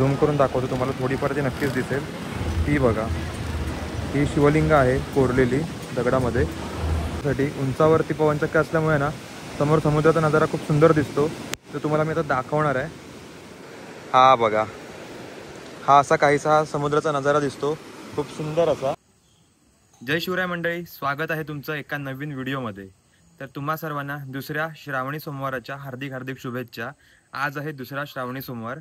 Zoom करून दाखवतो तुम्हाला, थोडीफार ती नक्कीच दिसेल. ती बघा, ही शिवलिंग आहे कोरलेली दगडामध्ये. साठी उंचावरती पवनचक्की असल्यामुळे ना समोर समुद्राचा नजारा खूप सुंदर दिसतो. तो तुम्हाला मी आता दाखवणार आहे. हा बघा, हा असा काहीसा समुद्राचा नजारा दिसतो, खूप सुंदर असा. जय शिवराय मंडळी, स्वागत आहे तुमचं एका नवीन व्हिडिओमध्ये. तर तुम्हा सर्वांना दुसऱ्या श्रावणी सोमवाराच्या हार्दिक हार्दिक शुभेच्छा. आज आहे दुसरा श्रावणी सोमवार.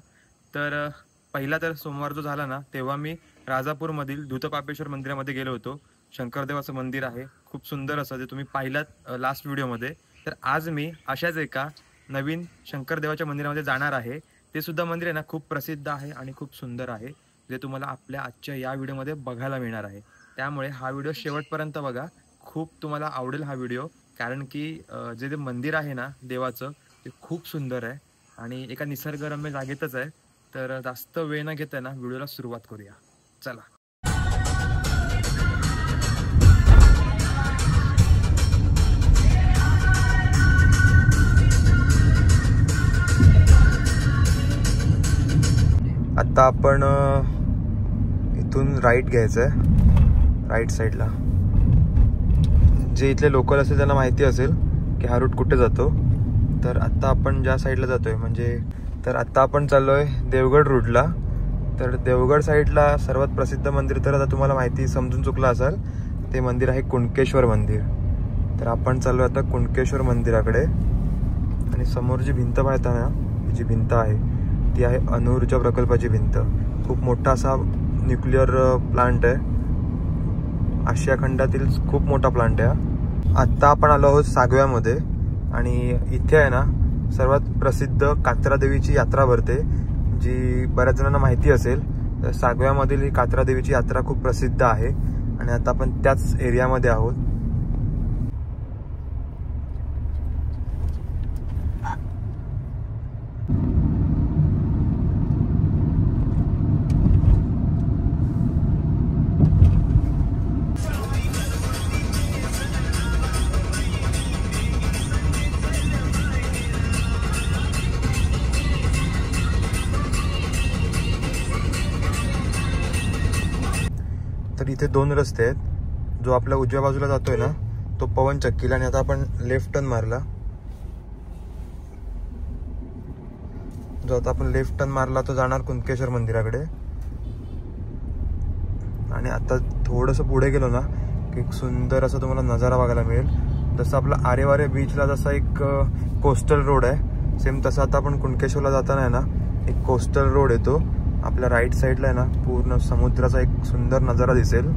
तर पहिला तर सोमवार जो झाला ना, तेव्हा मी राजापूरमधील धूतपापेश्वर मंदिरामध्ये गेलो होतो. शंकरदेवाचं मंदिर आहे, खूप सुंदर असं, जे तुम्ही पाहिलात लास्ट व्हिडिओमध्ये. तर आज मी अशाच एका नवीन शंकरदेवाच्या मंदिरामध्ये जाणार आहे. ते सुद्धा मंदिर आहे ना, खूप प्रसिद्ध आहे आणि खूप सुंदर आहे, जे तुम्हाला आपल्या आजच्या या व्हिडिओमध्ये बघायला मिळणार आहे. त्यामुळे हा व्हिडिओ शेवटपर्यंत बघा, खूप तुम्हाला आवडेल हा व्हिडिओ. कारण की जे मंदिर आहे ना देवाचं, ते खूप सुंदर आहे आणि एका निसर्गरम्य जागेतच आहे. तर जास्त वेळ न घेता ना व्हिडिओला सुरुवात करूया, चला. आता आपण इथून राईट घ्यायचं आहे, राईट साईडला. जे इथले लोकल असेल त्यांना माहिती असेल की हा रूट कुठे जातो. तर आत्ता आपण ज्या साईडला जातोय म्हणजे, तर आत्ता आपण चाललोय देवगड रूटला. तर देवगड साईडला सर्वात प्रसिद्ध मंदिर, तर आता तुम्हाला माहिती समजून चुकला असाल, ते मंदिर आहे कुणकेश्वर मंदिर. तर आपण चाललोय आता कुणकेश्वर मंदिराकडे. आणि समोर जी भिंत पाहता ना, जी भिंत आहे ती आहे अणुऊर्जा प्रकल्पाची भिंत. खूप मोठा असा न्यूक्लिअर प्लांट आहे, आशिया खंडातील खूप मोठा प्लांट आहे. आत्ता आपण आलो आहोत सागव्यामध्ये आणि इथे आहे ना सर्वात प्रसिद्ध कात्रा देवीची यात्रा भरते, जी बऱ्याच जणांना माहिती असेल. तर सागव्यामधील ही कात्रा देवीची यात्रा खूप प्रसिद्ध आहे आणि आता आपण त्याच एरियामध्ये आहोत. तर इथे दोन रस्ते आहेत. जो आपल्या उजव्या बाजूला जातोय ना तो पवनचक्कीला, आणि आता आपण लेफ्ट टर्न मारला. जो आता आपण लेफ्ट टर्न मारला तो जाणार कुणकेश्वर मंदिराकडे. आणि आता थोडंसं पुढे गेलो ना की एक सुंदर असा तुम्हाला नजारा बघायला मिळेल. जसं आपला आरेवारे बीचला जसा एक कोस्टल रोड आहे, सेम तसा आता आपण कुणकेश्वरला जाताना आहे ना एक कोस्टल रोड येतो. आपल्या राईट साईडला आहे ना पूर्ण समुद्राचा एक सुंदर नजारा दिसेल.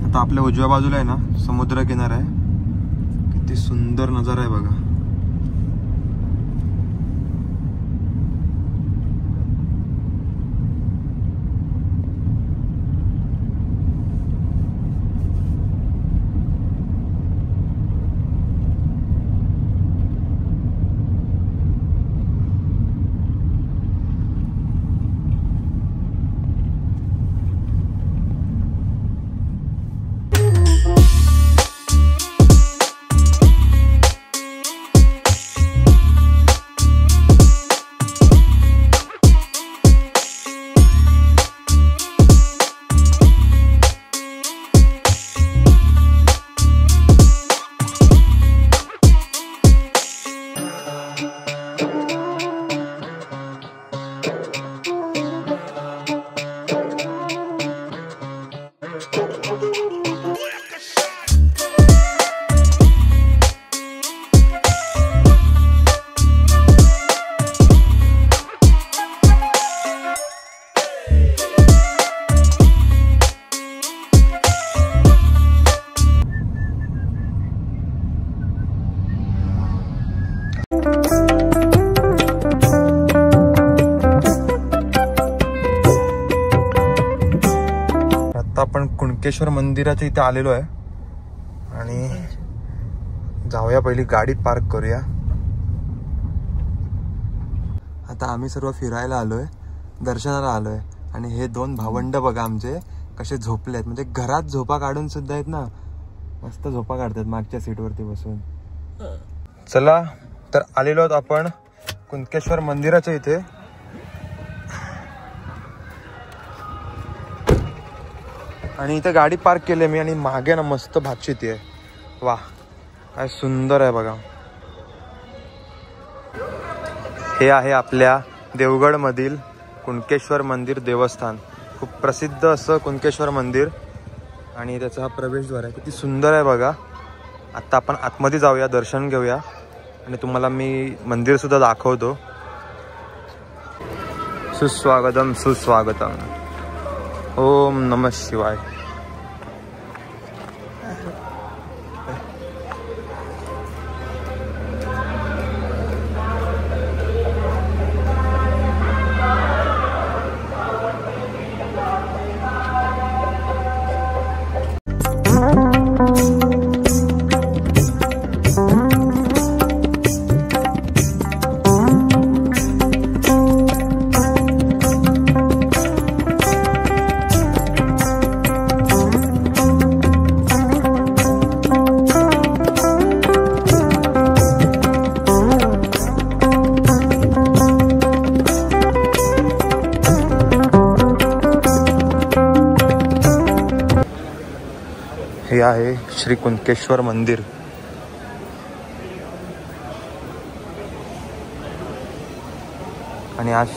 आता आपल्या उजव्या बाजूला आहे ना समुद्र किनारा आहे, किती सुंदर नजारा आहे बघा. कुणकेश्वर मंदिराच्या इथे आलेलो आहे आणि जाऊया, पहिली गाडी पार्क करूया. आता आम्ही सर्व फिरायला आलोय, दर्शनाला आलोय आणि हे दोन भावंड बघा आमचे कसे झोपले आहेत. म्हणजे घरात झोपा काढून सुद्धा आहेत ना, मस्त झोपा काढतात मागच्या सीटवरती बसून. चला तर आलेलो आहोत आपण कुणकेश्वर मंदिराच्या इथे. आणि इथे गाडी पार्क केली मी आणि मागे ना मस्त भात शेती आहे. वा काय सुंदर आहे बघा. हे आहे आपल्या देवगड मधील कुणकेश्वर मंदिर देवस्थान. खूप प्रसिद्ध असं कुणकेश्वर मंदिर आणि त्याचा हा प्रवेशद्वार आहे. किती सुंदर आहे बघा. आता आपण आतमध्ये जाऊया, दर्शन घेऊया आणि तुम्हाला मी मंदिर सुद्धा दाखवतो. सुस्वागतम सुस्वागतम. ओम नमः शिवाय. हे आहे श्री कुणकेश्वर मंदिर. आणि आज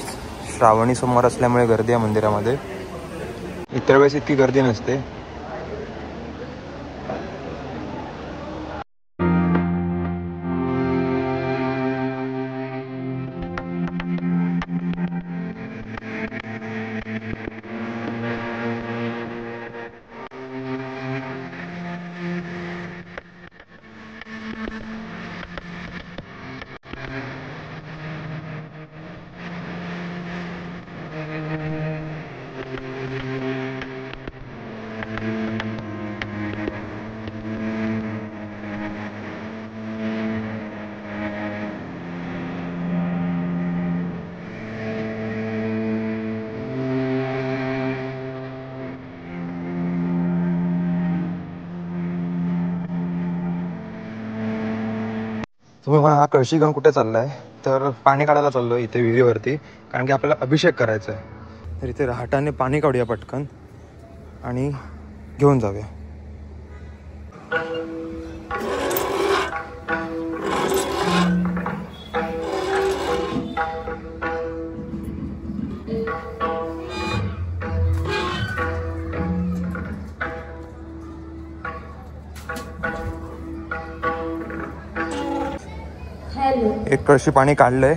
श्रावणी सोमवार असल्यामुळे गर्दी आहे मंदिरामध्ये. इतर वेळेस इतकी गर्दी नसते. तुम्ही मला हा कळशी घेऊन कुठे चाललाय? तर पाणी काढायला चाललोय इथे विहिरीवरती, कारण की आपल्याला अभिषेक करायचा आहे. तर इथे रहाटाने पाणी काढूया पटकन आणि घेऊन जाऊया. एक कळशी पाणी काढलंय.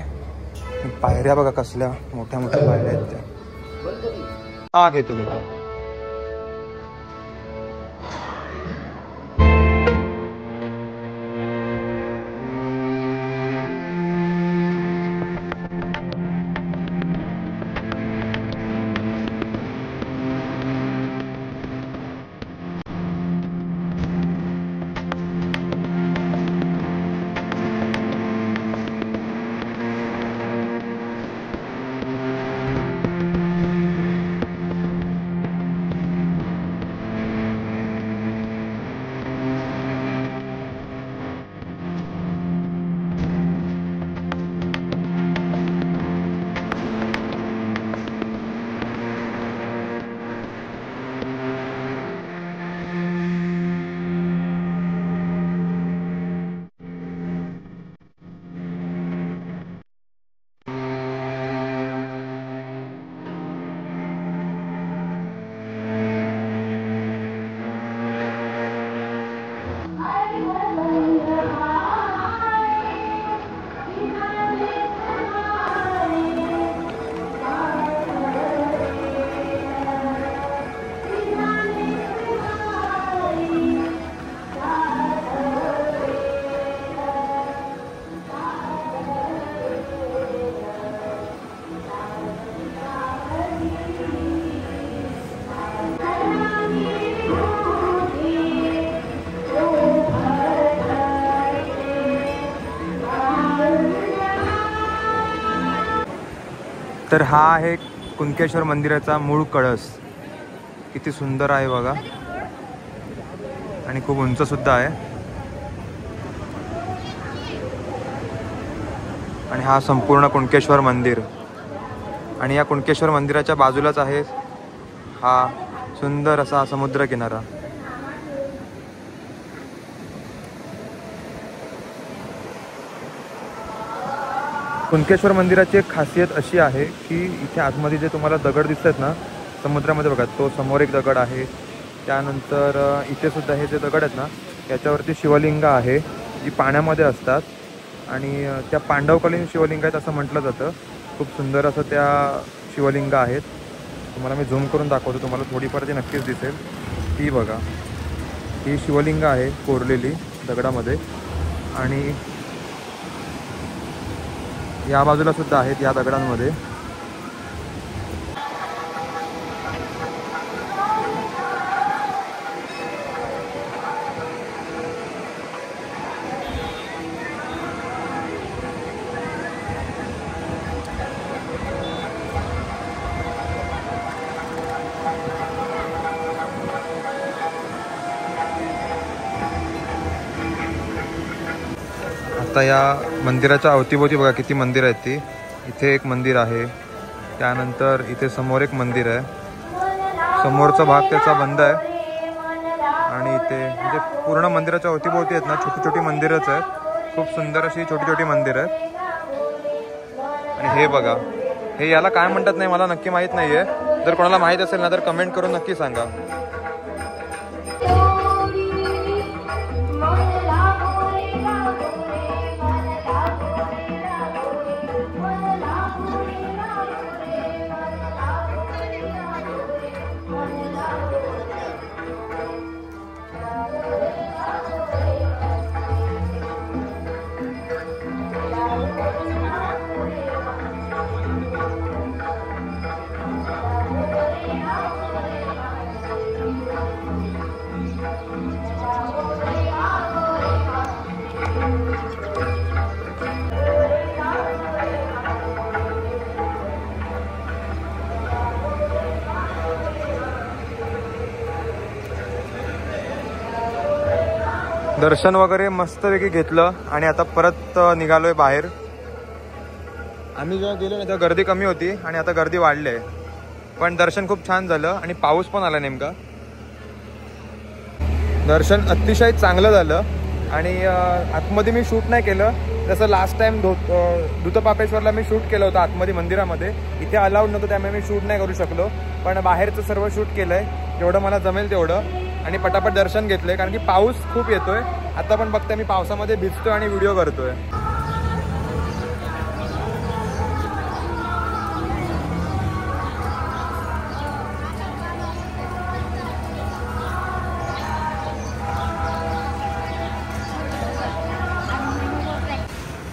पायऱ्या बघा कसल्या मोठ्या मोठ्या पायऱ्या आहेत त्या. हा घेतो मी. तर हा आहे कुणकेश्वर मंदिराचा मूळ कळस. किती सुंदर आहे बघा आणि खूप उंच सुद्धा आहे. आणि हा संपूर्ण कुणकेश्वर मंदिर. आणि या कुणकेश्वर मंदिराच्या बाजूलाच आहे हा सुंदर असा समुद्र किनारा. कुणकेश्वर मंदिराची एक खासियत अशी आहे की इथे आतमध्ये जे तुम्हाला दगड दिसत आहेत ना समुद्रामध्ये बघा, तो समोर एक दगड आहे. त्यानंतर इथे सुद्धा हे जे दगड आहेत ना याच्यावरती शिवलिंग आहे जी पाण्यामध्ये असतात. आणि त्या पांडवकालीन शिवलिंग आहेत असं म्हटलं जातं. खूप सुंदर असं त्या शिवलिंग आहेत. तुम्हाला मी झूम करून दाखवतो, तुम्हाला थोडीफार ती नक्कीच दिसेल. ती बघा, ही शिवलिंग आहे कोरलेली दगडामध्ये. आणि या बाजूला सुद्धा आहेत या दगडांमध्ये. आता या मंदिराच्या अवतीभोवती बघा किती मंदिर आहेत ती. इथे एक मंदिर आहे, त्यानंतर इथे समोर एक मंदिर आहे. समोरचा भाग त्याचा बंद आहे. आणि इथे म्हणजे पूर्ण मंदिराच्या अवतीभोवती आहेत ना छोटी छोटी मंदिरच आहेत. खूप सुंदर अशी छोटी छोटी मंदिर आहेत. आणि हे बघा, हे याला काय म्हणतात नाही मला नक्की माहीत नाही आहे. जर कोणाला माहीत असेल ना तर कमेंट करून नक्की सांगा. दर्शन वगैरे मस्तपैकी घेतलं आणि आता परत निघालोय बाहेर. आम्ही जेव्हा गेलो ना तेव्हा गर्दी कमी होती आणि आता गर्दी वाढली आहे. पण दर्शन खूप छान झालं आणि पाऊस पण आला नेमका. दर्शन अतिशय चांगलं झालं. आणि आतमध्ये मी शूट नाही केलं, जसं लास्ट टाइम दूतपापेश्वरला मी शूट केलं होतं आतमध्ये मंदिरामध्ये. इथे अलाउड नव्हतं त्यामुळे मी शूट नाही करू शकलो. पण बाहेरचं सर्व शूट केलं आहे जेवढं मला जमेल तेवढं. आणि पटापट दर्शन घेतलंय कारण की पाऊस खूप येतोय. आता पण बघते मी पावसामध्ये भिजतोय आणि व्हिडिओ करतोय.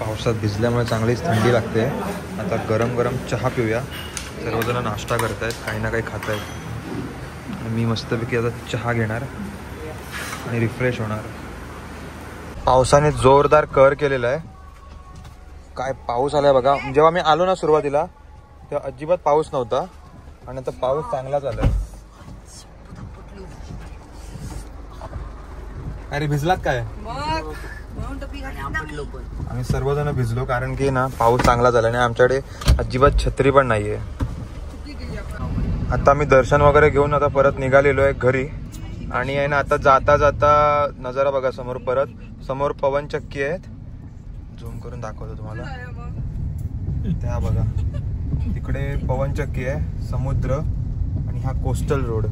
पावसात भिजल्यामुळे चांगलीच थंडी लागते. आता गरम गरम चहा पिऊया. सर्वजण नाश्ता करतायत, काही ना काही खात आहेत. मी मस्तपैकी आता चहा घेणार आणि रिफ्रेश होणार. पावसाने जोरदार कहर केलेला आहे. काय पाऊस आलाय बघा. जेव्हा मी आलो ना सुरुवातीला तेव्हा अजिबात पाऊस नव्हता आणि आता पाऊस चांगलाच आलाय. अरे भिजलात काय? आम्ही सर्वजण भिजलो कारण की ना पाऊस चांगला झाला आणि आमच्याकडे अजिबात छत्री पण नाहीये. आता मी दर्शन वगैरे घेऊन आता परत निघालेलो आहे घरी. आणि आहे ना आता जाता जाता नजारा बघा समोर. परत समोर पवनचक्की आहेत, झूम करून दाखवतो तुम्हाला. त्या बघा तिकडे पवनचक्की आहे, समुद्र आणि हा कोस्टल रोड.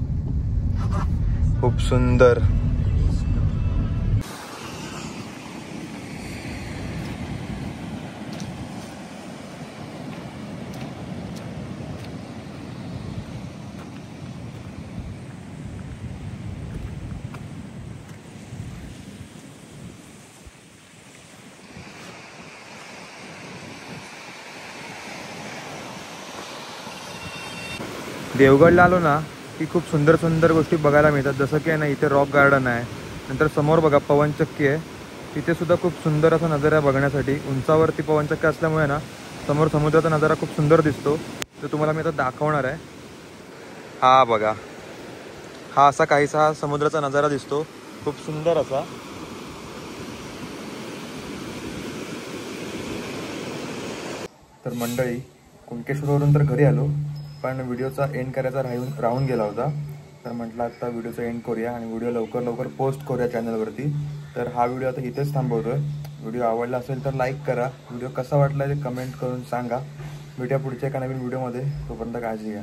खूप सुंदर. देवगडला आलो ना की खूप सुंदर सुंदर गोष्टी बघायला मिळतात. जसं की आहे ना इथे रॉक गार्डन आहे. नंतर समोर बघा पवनचक्की आहे. तिथे सुद्धा खूप सुंदर असा नजारा बघण्यासाठी. उंचावरती पवनचक्की असल्यामुळे ना समोर समुद्राचा नजारा खूप सुंदर दिसतो. तो तुम्हाला मी आता दाखवणार आहे। हा बघा, हा असा काहीसा हा समुद्राचा नजारा दिसतो, खूप सुंदर असा। तर मंडळी, कुणकेश्वरवरून तर घरी आलो, पण व्हिडिओचा एंड करायचा राहून गेला होता। तर म्हटलं आता व्हिडिओचा एंड करूया आणि व्हिडिओ लवकर पोस्ट करूया चॅनलवरती। तर हा व्हिडिओ आता इथेच थांबवतोय। व्हिडिओ आवडला असेल तर लाईक करा, व्हिडिओ कसा वाटला ते कमेंट करून सांगा। भेटूया पुढच्या एका नवीन व्हिडिओमध्ये, तोपर्यंत काळजी घ्या।